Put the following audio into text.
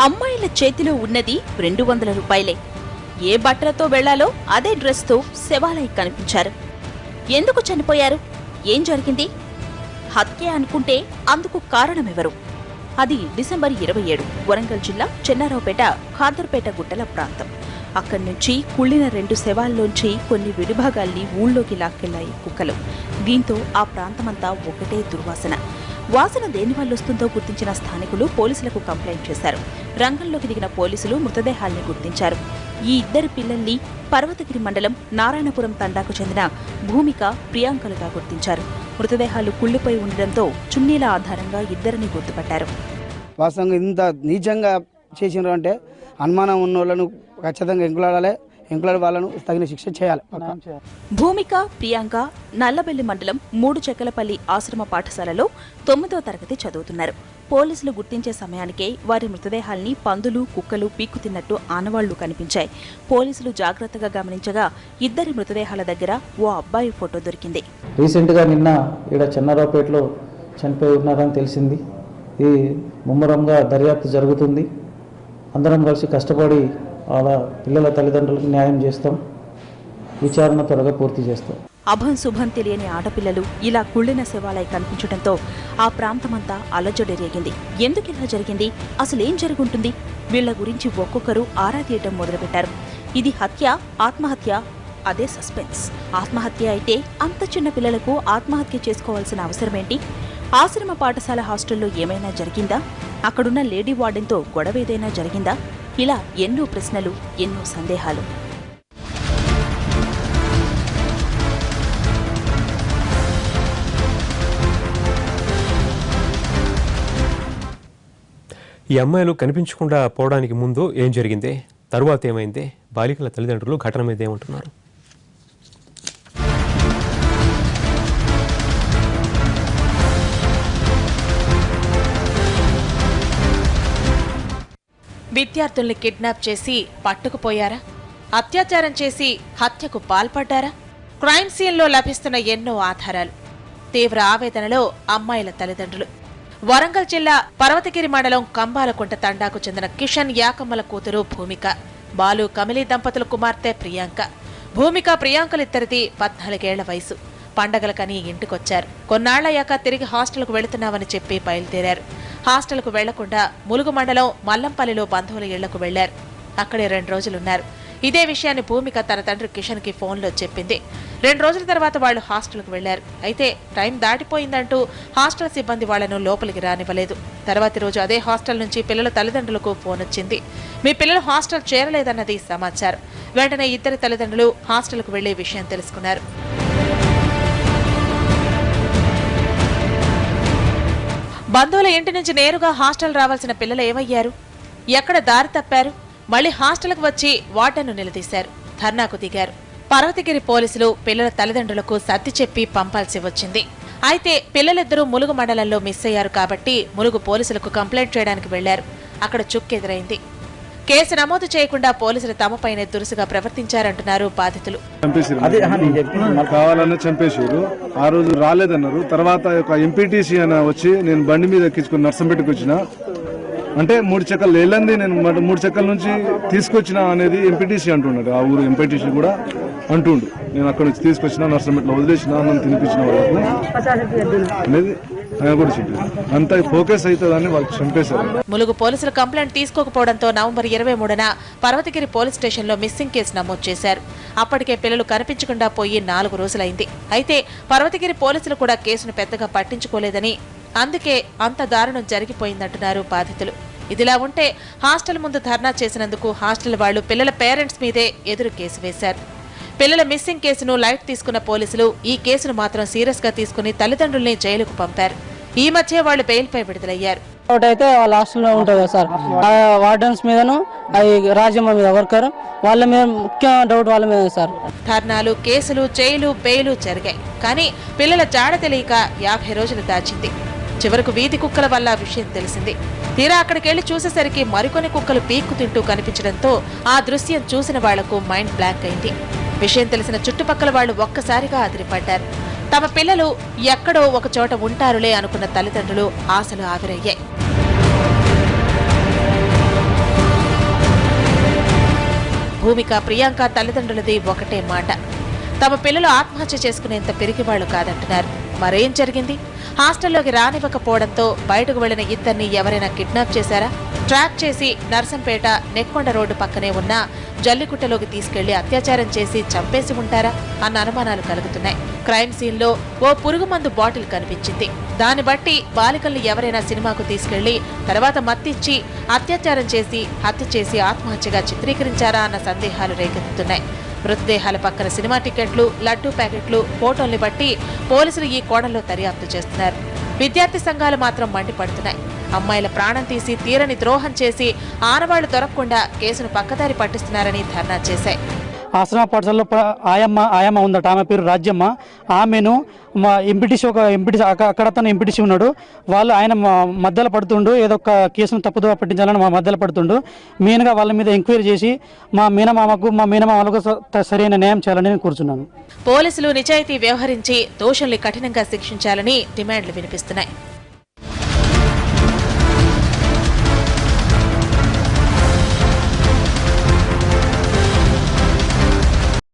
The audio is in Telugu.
అమ్మాయిల చేతిలో ఉన్నది 200 రూపాయలే. ఏ బట్టలతో వెళ్లాలో అదే డ్రెస్తో శవాలై కనిపించారు. ఎందుకు చనిపోయారు? ఏం జరిగింది? హత్య అనుకుంటే అందుకు కారణమెవరు? అది డిసెంబర్ 27 వరంగల్ జిల్లా చెన్నారావుపేట ఖాదర్పేట గుట్టల ప్రాంతం. అక్కడి నుంచి కుళ్ళిన 2 శవాల్లోంచి కొన్ని విడిభాగాల్ని ఊళ్ళోకి లాక్కెళ్లాయి కుక్కలు. దీంతో ఆ ప్రాంతమంతా ఒకటే దుర్వాసన. వాసన దేనివల్ల వస్తుందో గుర్తించిన స్థానికులు పోలీసులకు కంప్లైంట్ చేశారు. రంగంలోకి దిగిన పోలీసులు మృతదేహాల్ని గుర్తించారు. ఈ 2 పిల్లల్ని పర్వతగిరి మండలం నారాయణపురం తండాకు చెందిన భూమిక, ప్రియాంకలుగా గుర్తించారు. మృతదేహాలు కుళ్లిపోయి ఉండడంతో చున్నీల ఆధారంగా 2ని గుర్తుపట్టారు. వాస్తవంగా ఇంత నీచంగా చేసినారు అంటే అనుమానం ఉన్న వాళ్ళను ఖచ్చితంగా ఎంకులాడి వాళ్ళను తగిన శిక్ష చేయాలి. భూమిక, ప్రియాంక నల్లబెల్లి మండలం 3 చెక్కలపల్లి ఆశ్రమ పాఠశాలలో 9వ తరగతి చదువుతున్నారు. పోలీసులు గుర్తించే సమయానికే వారి మృతదేహాల్ని పందులు, కుక్కలు పీక్కు తిన్నట్టు ఆనవాళ్లు కనిపించాయి. పోలీసులు జాగ్రత్తగా గమనించగా 2 మృతదేహాల దగ్గర ఓ అబ్బాయి ఫోటో దొరికింది. రీసెంట్గా నిన్న ఇక్కడ చెన్నారావుపేటలో చనిపోయి ఉన్నారని తెలిసింది. ఈ ముమ్మరంగా దర్యాప్తు జరుగుతుంది. అందరం కలిసి కష్టపడి వాళ్ళ పిల్లల తల్లిదండ్రులకు న్యాయం చేస్తాం. విచారణ త్వరగా పూర్తి చేస్తాం. అభం శుభం తెలియని ఆడపిల్లలు ఇలా కుళ్ళిన శవాలై కనిపించడంతో ఆ ప్రాంతమంతా అలజడి రేగింది. ఎందుకిలా జరిగింది? అసలేం జరుగుంటుంది? వీళ్ల గురించి ఒక్కొక్కరు ఆరా తీయటం మొదలుపెట్టారు. ఇది హత్య, ఆత్మహత్య? అదే సస్పెన్స్. ఆత్మహత్య అయితే అంత చిన్న పిల్లలకు ఆత్మహత్య చేసుకోవాల్సిన అవసరమేంటి? ఆశ్రమ పాఠశాల హాస్టల్లో ఏమైనా జరిగిందా? అక్కడున్న లేడీ వార్డెన్తో గొడవేదైనా జరిగిందా? ఇలా ఎన్నో ప్రశ్నలు, ఎన్నో సందేహాలు. ఈ అమ్మాయిలు కనిపించకుండా పోవడానికి ముందు ఏం జరిగిందే, తరువాత ఏమైందే, బాలికల తల్లిదండ్రులు ఘటన మీద ఏమంటున్నారు? విద్యార్థుల్ని కిడ్నాప్ చేసి పట్టుకుపోయారా? అత్యాచారం చేసి హత్యకు పాల్పడ్డారా? క్రైమ్ సీన్లో లభిస్తున్న ఎన్నో ఆధారాలు. తీవ్ర ఆవేదనలో అమ్మాయిల తల్లిదండ్రులు. వరంగల్ జిల్లా పర్వతగిరి మండలం కంబాలకుంట తండాకు చెందిన కిషన్ యాకమ్మల కూతురు భూమిక, బాలు కమిలీ దంపతుల కుమార్తె ప్రియాంక. భూమిక, ప్రియాంకలిద్దరిది 14 ఏళ్ల వయసు. పండగలకని ఇంటికొచ్చారు. కొన్నాళ్లయ్యాక తిరిగి హాస్టల్కు వెళుతున్నామని చెప్పి బయలుదేరారు. హాస్టల్కు వెళ్లకుండా ములుగు మండలం మల్లంపల్లిలో బంధువుల ఇళ్లకు వెళ్లారు. అక్కడే 2 రోజులున్నారు. ఇదే విషయాన్ని భూమిక తన తండ్రి కిషన్ కి ఫోన్లో చెప్పింది. 2 రోజుల తర్వాత వాళ్లు హాస్టల్కు వెళ్లారు. అయితే టైం దాటిపోయిందంటూ హాస్టల్ సిబ్బంది వాళ్లను లోపలికి రానివ్వలేదు. తర్వాతి రోజు అదే హాస్టల్ నుంచి పిల్లల తల్లిదండ్రులకు ఫోన్ వచ్చింది. మీ పిల్లలు హాస్టల్ చేరలేదన్నది సమాచారం. వెంటనే 2 తల్లిదండ్రులు హాస్టల్కు వెళ్లే విషయం తెలుసుకున్నారు. బంధువుల ఇంటి నుంచి నేరుగా హాస్టల్ రావాల్సిన పిల్లలు ఏమయ్యారు? ఎక్కడ దారి తప్పారు? మళ్లీ హాస్టల్కు వచ్చి వార్డెన్ను నిలదీశారు. ధర్నాకు దిగారు. పర్వతగిరి పోలీసులు పిల్లల తల్లిదండ్రులకు సర్ది చెప్పి పంపాల్సి వచ్చింది. అయితే పిల్లలిద్దరూ ములుగు మండలంలో మిస్ అయ్యారు కాబట్టి ములుగు పోలీసులకు కంప్లైంట్ చేయడానికి వెళ్లారు. అక్కడ చుక్కెదురైంది. కేసు నమోదు చేయకుండా పోలీసులు తమపైనే దురుసుగా ప్రవర్తించారంటున్నారు బాధితులు. కావాలన్నా చంపేశారు. ఆ రోజు రాలేదన్నారు. తర్వాత ఒక ఎంపీటీసీ అని వచ్చి నేను బండి మీద ఎక్కించుకుని నర్సంపేటకు వచ్చిన అంటే 3 చెక్కలు వెళ్ళండి, నేను 3 చెక్కల నుంచి తీసుకొచ్చిన అనేది ఎంపీటీసీ అంటున్నాడు. ఆ ఊరు ఎంపీటీసీ కూడా అంటుండు, నేను అక్కడ నుంచి తీసుకొచ్చిన నర్సంపేటలో వదిలేసిన, నన్ను తినిపించిన వాళ్ళకు అనేది ఆయన కూడా చెప్పారు. అంత ఫోకస్ అవుతుందని వాళ్ళు చంపేశారు. ములుగు పోలీసులు కంప్లైంట్ తీసుకోకపోవడంతో నవంబర్ 23న పర్వతగిరి పోలీస్ స్టేషన్లో మిస్సింగ్ కేసు నమోదు చేశారు. అప్పటికే పిల్లలు కనిపించకుండా పోయి 4 రోజులైంది. అయితే పర్వతగిరి పోలీసులు కూడా కేసును పెద్దగా పట్టించుకోలేదని, అందుకే అంత దారుణం జరిగిపోయిందంటున్నారు బాధితులు. ఇదిలా ఉంటే హాస్టల్ ముందు ధర్నా చేసినందుకు హాస్టల్ వాళ్లు పిల్లల పేరెంట్స్ మీదే ఎదురు కేసు వేశారు. పిల్లల మిస్సింగ్ కేసును లైట్ తీసుకున్న పోలీసులు ఈ కేసును మాత్రం సీరియస్ గా తీసుకుని తల్లిదండ్రుల్ని జైలుకు పంపారు. ఈ మధ్య వాళ్లు బెయిల్పై విడుదలయ్యారు. అయితే వాళ్ళ హాస్టల్లో ఉంటుంది కదా సార్, వార్డెన్స్ మీదను రాజమ్మ మీద వర్కర్ వాళ్ళ మీద ముఖ్య డౌట్ వాళ్ళ మీద సార్. ధర్నాలు, కేసులు, జైలు, బెయిలు జరిగాయి. కానీ పిల్లల జాడ తెలియక 50 రోజులు దాచింది. చివరకు వీధి కుక్కల వల్ల విషయం తెలిసింది. తీరా అక్కడికెళ్లి చూసేసరికి మరికొన్ని కుక్కలు పీక్కు తింటూ కనిపించడంతో ఆ దృశ్యం చూసిన వాళ్లకు మైండ్ బ్లాంక్ అయింది. విషయం తెలిసిన చుట్టుపక్కల వాళ్లు ఒక్కసారిగా అదిరిపడ్డారు. తమ పిల్లలు ఎక్కడో ఒక చోట ఉంటారులే అనుకున్న తల్లిదండ్రులు ఆశలు ఆవిరయ్యాయి. భూమిక, ప్రియాంక తల్లిదండ్రులది ఒకటే మాట. తమ పిల్లలు ఆత్మహత్య చేసుకునేంత పిరికివాళ్లు కాదంటున్నారు. మరేం జరిగింది? హాస్టల్లోకి రానివ్వకపోవడంతో బయటకు వెళ్లిన ఇద్దరిని ఎవరైనా కిడ్నాప్ చేశారా? ట్రాప్ చేసి నర్సంపేట నెక్కొండ రోడ్డు పక్కనే ఉన్న జల్లిగుట్టలోకి తీసుకెళ్లి అత్యాచారం చేసి చంపేసి ఉంటారా అన్న అనుమానాలు కలుగుతున్నాయి. క్రైమ్ సీన్ లో ఓ పురుగుమందు బాటిల్ కనిపించింది. దాన్ని బట్టి బాలికల్ని ఎవరైనా సినిమాకు తీసుకెళ్లి తర్వాత మత్తిచ్చి అత్యాచారం చేసి హత్య చేసి ఆత్మహత్యగా చిత్రీకరించారా అన్న సందేహాలు రేకెత్తుతున్నాయి. మృతదేహాల పక్కన సినిమా టికెట్లు, లడ్డూ ప్యాకెట్లు, ఫోటోల్ని బట్టి పోలీసులు ఈ కోణంలో దర్యాప్తు చేస్తున్నారు. విద్యార్థి సంఘాలు మాత్రం మండిపడుతున్నాయి. అమ్మాయిల ప్రాణం తీసి తీరని ద్రోహం చేసి ఆనవాళ్లు దొరకకుండా కేసును పక్కదారి పట్టిస్తున్నారని ధర్నా చేశాయి. ఆశ్రమ పాఠశాలలో ఆయమ్మ ఉందట, ఆమె పేరు రాజ్యమ్మ. ఆమెను మా ఎంపీటీసీ అక్కడ తను ఎంపీటీసీ ఉన్నాడు. వాళ్ళు ఆయన మధ్యలో పడుతుండు, ఏదో ఒక కేసును తప్పుదోవ పట్టించాలని మా మధ్యలో పడుతుండు. మెయిన్గా వాళ్ళ మీద ఎంక్వైరీ చేసి మా మేనమామలకు సరైన న్యాయం చేయాలని నేను కూర్చున్నాను. పోలీసులు నిజాయితీ వ్యవహరించి దోషుల్ని కఠినంగా శిక్షించాలని డిమాండ్లు వినిపిస్తున్నాయి.